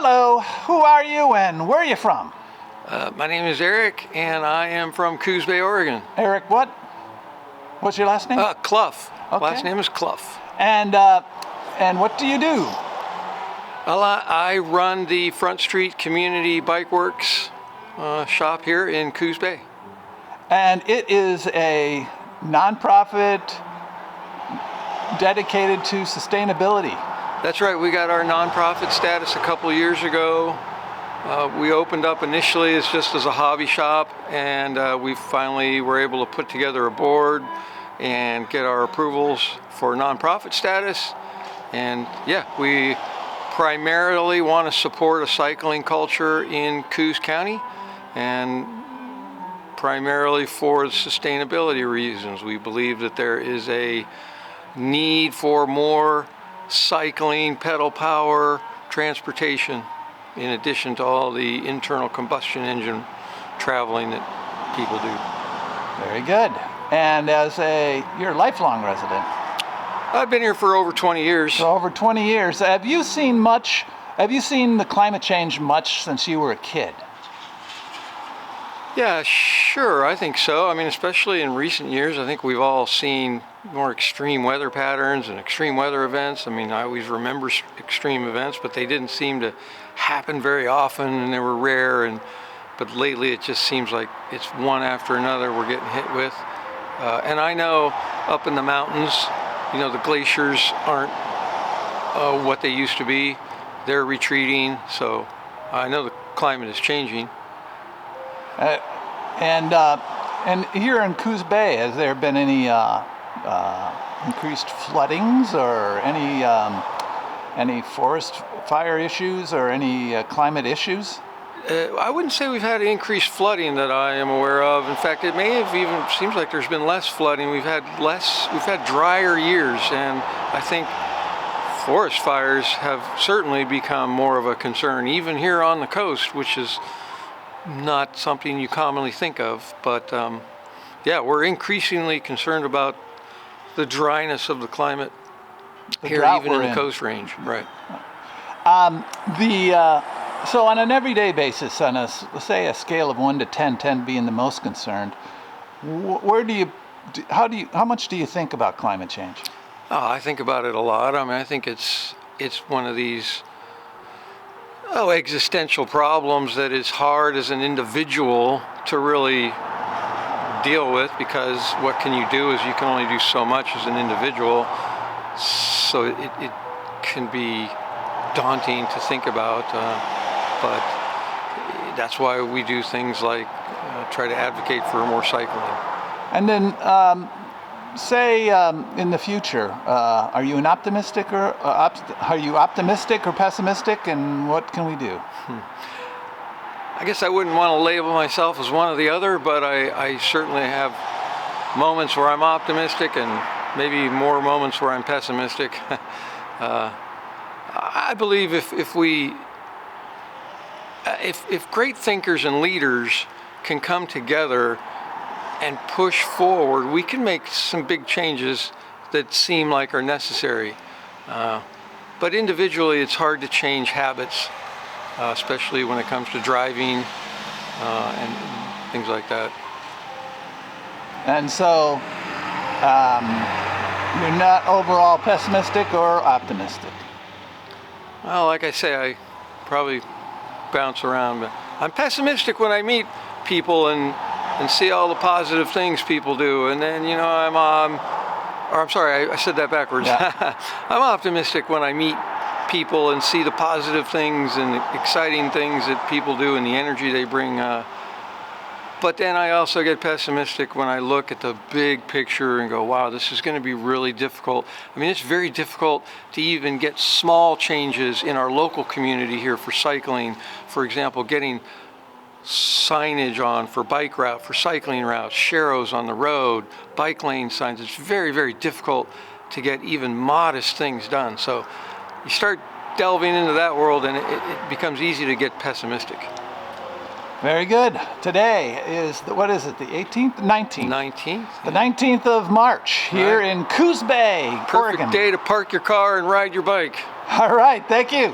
Hello, who are you and where are you from? My name is Eric, and I am from Coos Bay, Oregon. Eric, what? What's your last name? Clough. Okay. Last name is Clough. And what do you do? Well, I run the Front Street Community Bike Works shop here in Coos Bay. And it is a nonprofit dedicated to sustainability. That's right. We got our nonprofit status a couple of years ago. We opened up initially as just as a hobby shop, and we finally were able to put together a board and get our approvals for nonprofit status. And yeah, we primarily want to support a cycling culture in Coos County, and primarily for sustainability reasons. We believe that there is a need for more cycling, pedal power, transportation, in addition to all the internal combustion engine traveling that people do. Very good. And you're a lifelong resident. I've been here for over 20 years. For over 20 years. Have you seen the climate change much since you were a kid? Yeah, sure, I think so. I mean, especially in recent years, I think we've all seen more extreme weather patterns and extreme weather events. I mean, I always remember extreme events, but they didn't seem to happen very often, and they were rare. But lately, it just seems like it's one after another we're getting hit with. And I know up in the mountains, the glaciers aren't what they used to be. They're retreating, so I know the climate is changing. And here in Coos Bay, has there been any increased floodings or any forest fire issues or any climate issues? I wouldn't say we've had increased flooding that I am aware of. In fact, it may have even seems like there's been less flooding. We've had drier years, and I think forest fires have certainly become more of a concern, even here on the coast, which is not something you commonly think of. But yeah, we're increasingly concerned about the dryness of the climate here, even in the Coast Range. Right. So on an everyday basis, on a scale of 1 to 10, 10 being the most concerned, how much do you think about climate change? Oh, I think about it a lot. I mean, I think it's one of these existential problems that is hard as an individual to really deal with, because what can you do is you can only do so much as an individual. So it can be daunting to think about, but that's why we do things like try to advocate for more cycling. And then in the future, are you optimistic or pessimistic, and what can we do? I guess I wouldn't want to label myself as one or the other, but I certainly have moments where I'm optimistic and maybe more moments where I'm pessimistic. I believe if great thinkers and leaders can come together and push forward, we can make some big changes that seem like are necessary. But individually, it's hard to change habits, especially when it comes to driving and things like that. And so, you're not overall pessimistic or optimistic? Well, like I say, I probably bounce around, but I'm pessimistic when I meet people and see all the positive things people do, and then I'm sorry, I said that backwards. Yeah. I'm optimistic when I meet people and see the positive things and exciting things that people do and the energy they bring. But then I also get pessimistic when I look at the big picture and go, wow, this is going to be really difficult. I mean, it's very difficult to even get small changes in our local community here for cycling. For example, getting signage on for bike route, for cycling routes, sharrows on the road, bike lane signs. It's very, very difficult to get even modest things done. So you start delving into that world and it becomes easy to get pessimistic. Very good. Today is, the 18th? 19th. 19th. The 19th of March here in Coos Bay, Oregon. Perfect day to park your car and ride your bike. All right, thank you.